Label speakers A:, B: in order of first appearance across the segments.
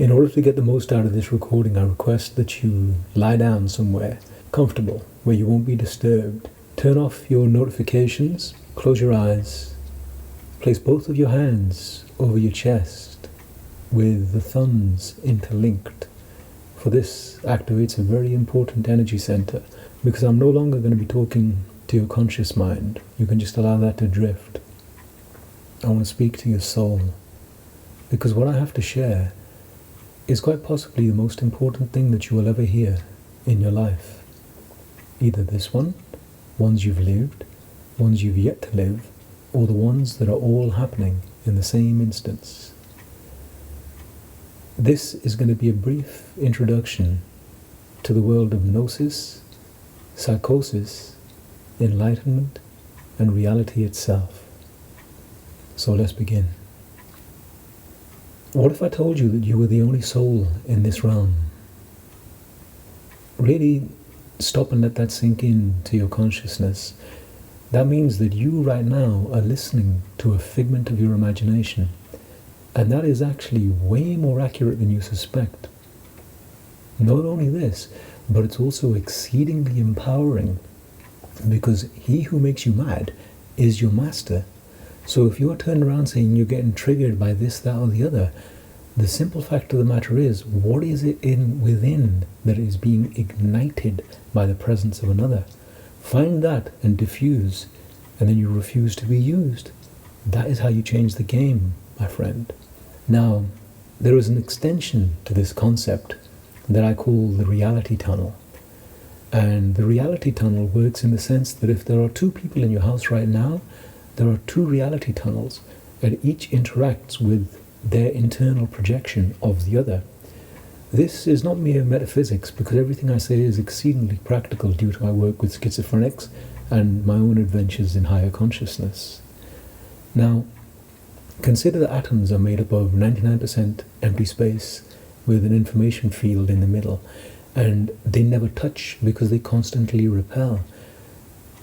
A: In order to get the most out of this recording, I request that you lie down somewhere comfortable where you won't be disturbed. Turn off your notifications, close your eyes, place both of your hands over your chest with the thumbs interlinked. For this activates a very important energy center, because I'm no longer going to be talking to your conscious mind. You can just allow that to drift. I want to speak to your soul, because what I have to share is quite possibly the most important thing that you will ever hear in your life. Either this one, ones you've lived, ones you've yet to live, or the ones that are all happening in the same instance. This is going to be a brief introduction to the world of Gnosis, Psychosis, Enlightenment, and reality itself. So let's begin. What if I told you that you were the only soul in this realm? Really stop and let that sink in to your consciousness. That means that you right now are listening to a figment of your imagination. And that is actually way more accurate than you suspect. Not only this, but it's also exceedingly empowering, because he who makes you mad is your master. So if you're turned around saying you're getting triggered by this, that, or the other, the simple fact of the matter is, what is it within that is being ignited by the presence of another? Find that and diffuse, and then you refuse to be used. That is how you change the game, my friend. Now, there is an extension to this concept that I call the reality tunnel. And the reality tunnel works in the sense that if there are two people in your house right now, there are two reality tunnels, and each interacts with their internal projection of the other. This is not mere metaphysics, because everything I say is exceedingly practical due to my work with schizophrenics and my own adventures in higher consciousness. Now, consider that atoms are made up of 99% empty space with an information field in the middle, and they never touch because they constantly repel.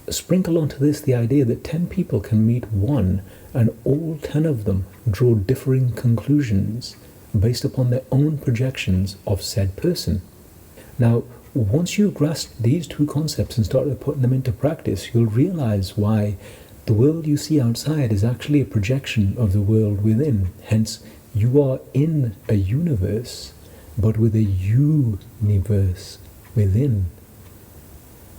A: Sprinkle onto this the idea that 10 people can meet one, and all 10 of them draw differing conclusions based upon their own projections of said person. Now, once you grasp these two concepts and start putting them into practice, you'll realize why the world you see outside is actually a projection of the world within. Hence, you are in a universe, but with a universe within.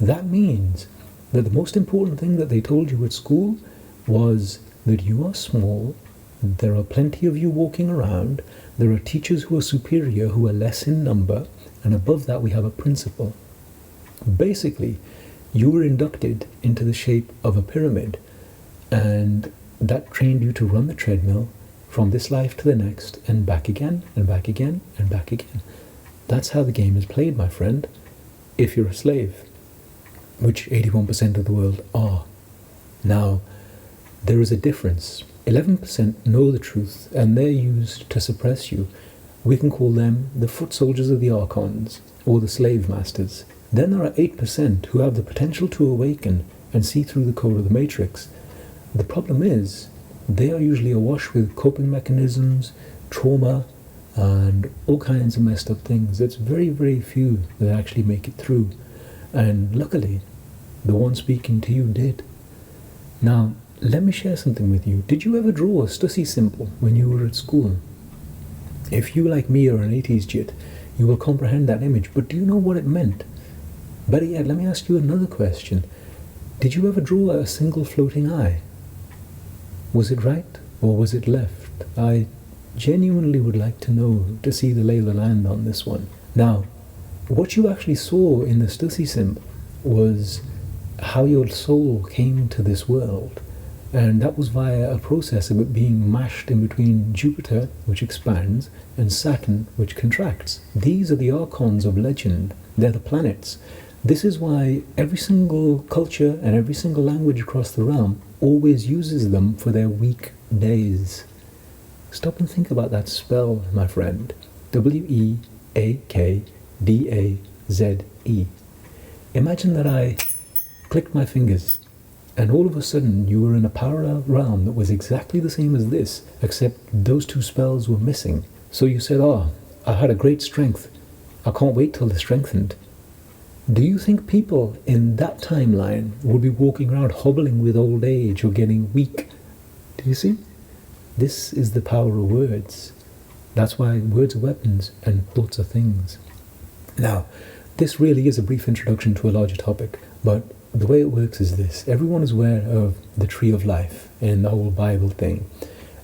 A: That means that the most important thing that they told you at school was that you are small, there are plenty of you walking around, there are teachers who are superior who are less in number, and above that we have a principal. Basically, you were inducted into the shape of a pyramid, and that trained you to run the treadmill from this life to the next, and back again, and back again, and back again. That's how the game is played, my friend, if you're a slave, which 81% of the world are. Now, there is a difference. 11% know the truth, and they're used to suppress you. We can call them the foot soldiers of the archons, or the slave masters. Then there are 8% who have the potential to awaken and see through the code of the matrix. The problem is, they are usually awash with coping mechanisms, trauma, and all kinds of messed up things. It's very, very few that actually make it through. And luckily, the one speaking to you did. Now, let me share something with you. Did you ever draw a STUSSY symbol when you were at school? If you, like me, are an 80s jit, you will comprehend that image, but do you know what it meant? Better yet, let me ask you another question. Did you ever draw a single floating eye? Was it right or was it left? I genuinely would like to know, to see the lay of the land on this one. Now, what you actually saw in the STUSSY symbol was how your soul came to this world. And that was via a process of it being mashed in between Jupiter, which expands, and Saturn, which contracts. These are the archons of legend. They're the planets. This is why every single culture and every single language across the realm always uses them for their weak days. Stop and think about that spell, my friend. W-E-A-K-D-A-Z-E. Imagine that I clicked my fingers, and all of a sudden you were in a parallel realm that was exactly the same as this, except those two spells were missing. So you said, I had a great strength. I can't wait till they're strengthened. Do you think people in that timeline would be walking around hobbling with old age or getting weak? Do you see? This is the power of words. That's why words are weapons and thoughts are things. Now, this really is a brief introduction to a larger topic, but the way it works is this. Everyone is aware of the tree of life in the whole Bible thing.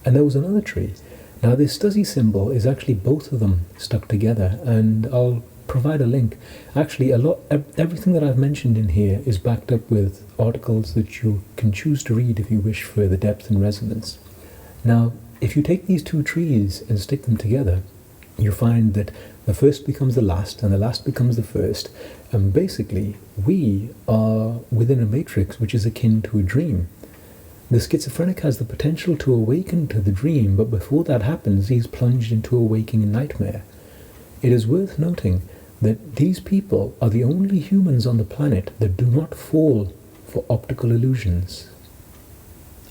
A: And there was another tree. Now, this STUSSY symbol is actually both of them stuck together, and I'll provide a link. Actually, everything that I've mentioned in here is backed up with articles that you can choose to read if you wish for the depth and resonance. Now, if you take these two trees and stick them together, you find that the first becomes the last and the last becomes the first, and basically we are within a matrix which is akin to a dream. The schizophrenic has the potential to awaken to the dream, but before that happens he's plunged into a waking nightmare. It is worth noting that these people are the only humans on the planet that do not fall for optical illusions.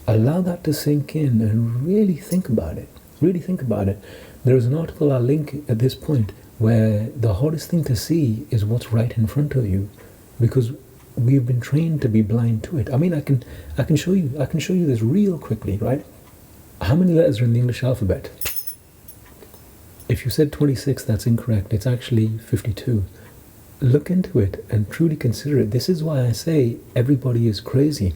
A: Allow that to sink in and really think about it. Really think about it. There is an article I'll link at this point where the hardest thing to see is what's right in front of you, because we've been trained to be blind to it. I mean, I can show you this real quickly, right? How many letters are in the English alphabet? If you said 26, that's incorrect. It's actually 52. Look into it and truly consider it. This is why I say everybody is crazy.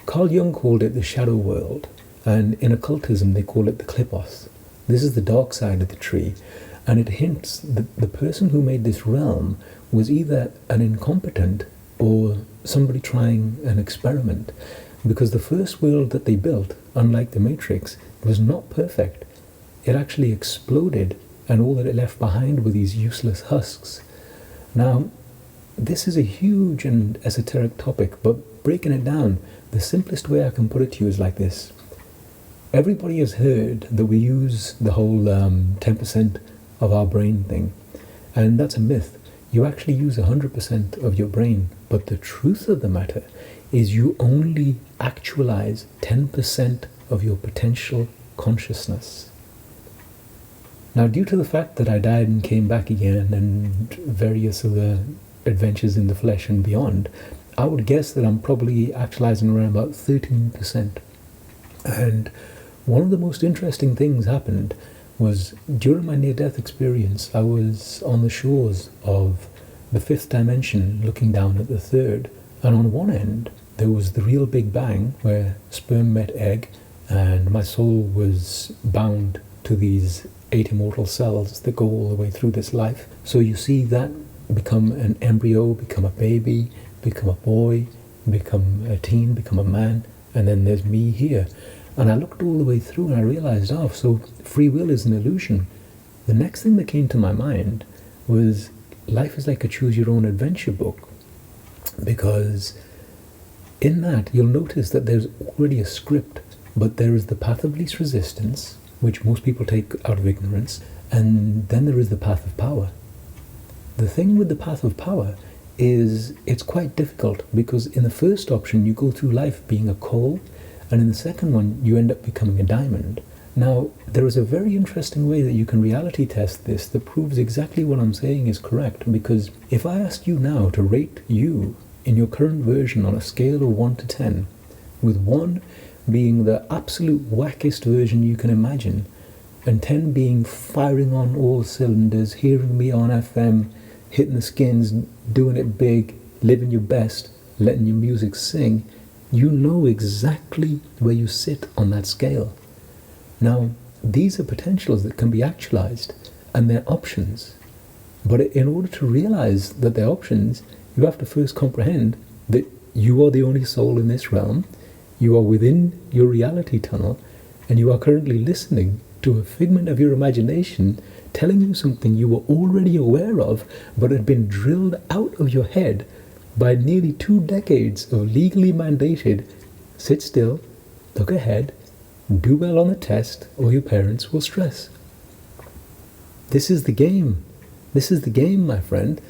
A: Carl Jung called it the shadow world, and in occultism they call it the klipos. This is the dark side of the tree, and it hints that the person who made this realm was either an incompetent or somebody trying an experiment, because the first world that they built, unlike the Matrix, was not perfect. It actually exploded, and all that it left behind were these useless husks. Now, this is a huge and esoteric topic, but breaking it down, the simplest way I can put it to you is like this. Everybody has heard that we use the whole 10% of our brain thing, and that's a myth. You actually use 100% of your brain, but the truth of the matter is you only actualize 10% of your potential consciousness. Now, due to the fact that I died and came back again and various other adventures in the flesh and beyond, I would guess that I'm probably actualizing around about 13%. And one of the most interesting things happened was during my near-death experience, I was on the shores of the fifth dimension looking down at the third, and on one end there was the real Big Bang where sperm met egg and my soul was bound to these 8 immortal cells that go all the way through this life. So you see that become an embryo, become a baby, become a boy, become a teen, become a man, and then there's me here. And I looked all the way through and I realized, oh, so free will is an illusion. The next thing that came to my mind was life is like a choose your own adventure book, because in that you'll notice that there's already a script, but there is the path of least resistance, which most people take out of ignorance, and then there is the path of power. The thing with the path of power is it's quite difficult, because in the first option you go through life being a coal, and in the second one you end up becoming a diamond. Now, there is a very interesting way that you can reality test this that proves exactly what I'm saying is correct, because if I asked you now to rate you in your current version on a scale of 1 to 10, with 1 being the absolute wackest version you can imagine, and 10 being firing on all cylinders, hearing me on FM, hitting the skins, doing it big, living your best, letting your music sing, you know exactly where you sit on that scale. Now, these are potentials that can be actualized, and they're options. But in order to realize that they're options, you have to first comprehend that you are the only soul in this realm, you are within your reality tunnel, and you are currently listening to a figment of your imagination telling you something you were already aware of, but had been drilled out of your head by nearly 2 decades of legally mandated, sit still, look ahead, do well on the test, or your parents will stress. This is the game. This is the game, my friend.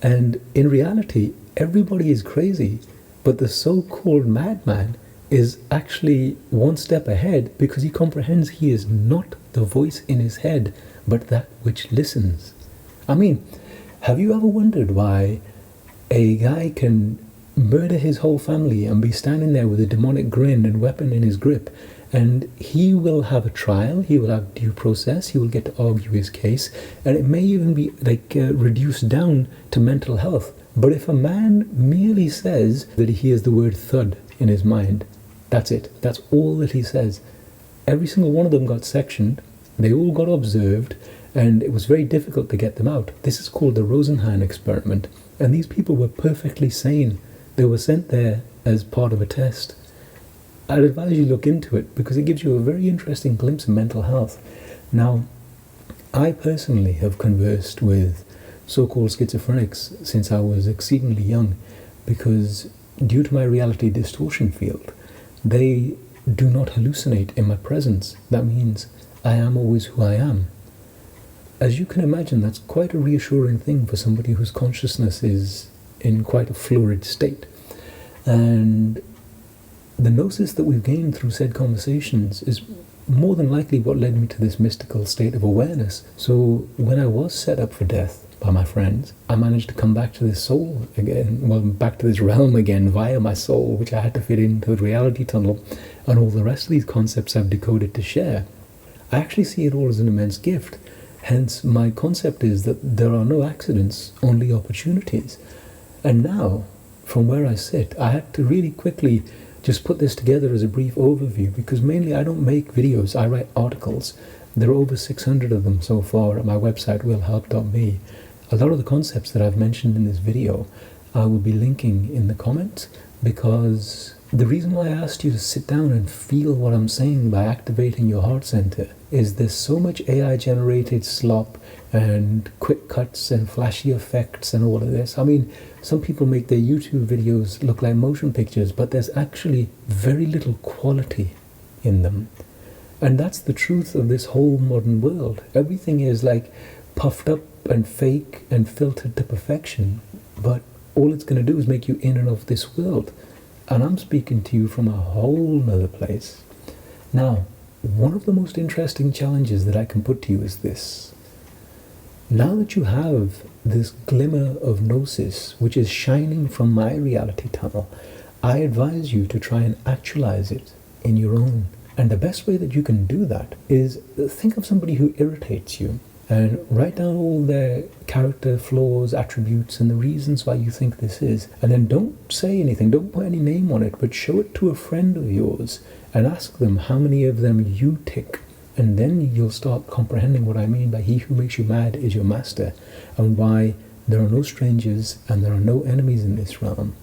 A: And in reality, everybody is crazy, but the so-called madman is actually one step ahead because he comprehends he is not the voice in his head, but that which listens. I mean, have you ever wondered why a guy can murder his whole family and be standing there with a demonic grin and weapon in his grip, and he will have a trial, he will have due process, he will get to argue his case, and it may even be reduced down to mental health. But if a man merely says that he hears the word thud in his mind, that's it, that's all that he says. Every single one of them got sectioned, they all got observed, and it was very difficult to get them out. This is called the Rosenhan experiment, and these people were perfectly sane. They were sent there as part of a test. I'd advise you look into it because it gives you a very interesting glimpse of mental health. Now, I personally have conversed with so-called schizophrenics since I was exceedingly young because due to my reality distortion field, they do not hallucinate in my presence. That means I am always who I am. As you can imagine, that's quite a reassuring thing for somebody whose consciousness is in quite a fluid state. And the gnosis that we've gained through said conversations is more than likely what led me to this mystical state of awareness. So when I was set up for death by my friends, I managed to come back to this soul again, well, back to this realm again via my soul, which I had to fit into the reality tunnel, and all the rest of these concepts I've decoded to share. I actually see it all as an immense gift. Hence, my concept is that there are no accidents, only opportunities. And now, from where I sit, I had to really quickly just put this together as a brief overview because mainly I don't make videos, I write articles. There are over 600 of them so far at my website willhelp.me. A lot of the concepts that I've mentioned in this video I will be linking in the comments because the reason why I asked you to sit down and feel what I'm saying by activating your heart center is there's so much AI generated slop and quick cuts and flashy effects and all of this. I mean, some people make their YouTube videos look like motion pictures, but there's actually very little quality in them. And that's the truth of this whole modern world. Everything is like puffed up and fake and filtered to perfection, but all it's going to do is make you in and of this world. And I'm speaking to you from a whole nother place. Now, one of the most interesting challenges that I can put to you is this. Now that you have this glimmer of gnosis, which is shining from my reality tunnel, I advise you to try and actualize it in your own. And the best way that you can do that is think of somebody who irritates you and write down all their character flaws, attributes, and the reasons why you think this is. And then don't say anything, don't put any name on it, but show it to a friend of yours and ask them how many of them you tick. And then you'll start comprehending what I mean by he who makes you mad is your master, and why there are no strangers and there are no enemies in this realm.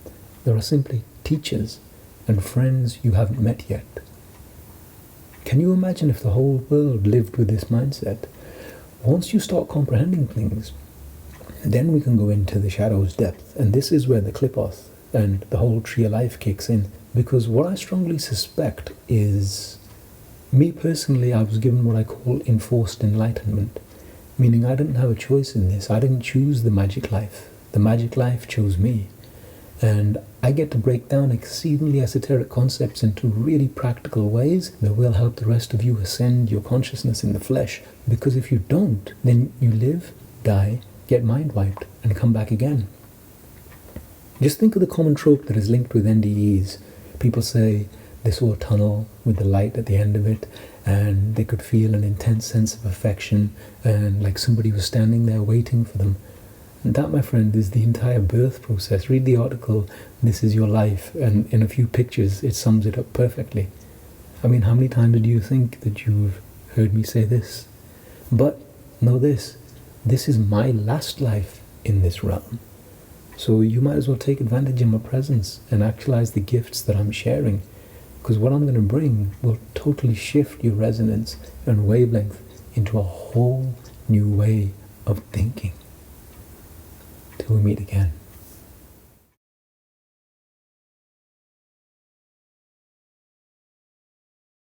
A: There are simply teachers and friends you haven't met yet. Can you imagine if the whole world lived with this mindset? Once you start comprehending things, then we can go into the shadow's depth, and this is where the clipoth and the whole tree of life kicks in. Because what I strongly suspect is, me personally, I was given what I call enforced enlightenment, meaning I didn't have a choice in this. I didn't choose the magic life. The magic life chose me. And I get to break down exceedingly esoteric concepts into really practical ways that will help the rest of you ascend your consciousness in the flesh. Because if you don't, then you live, die, get mind wiped, and come back again. Just think of the common trope that is linked with NDEs. People say they saw a tunnel with the light at the end of it, and they could feel an intense sense of affection, and like somebody was standing there waiting for them. And that, my friend, is the entire birth process. Read the article, This Is Your Life, and in a few pictures it sums it up perfectly. I mean, how many times do you think that you've heard me say this? But know this is my last life in this realm. So you might as well take advantage of my presence and actualize the gifts that I'm sharing, because what I'm going to bring will totally shift your resonance and wavelength into a whole new way of thinking. Till we meet again.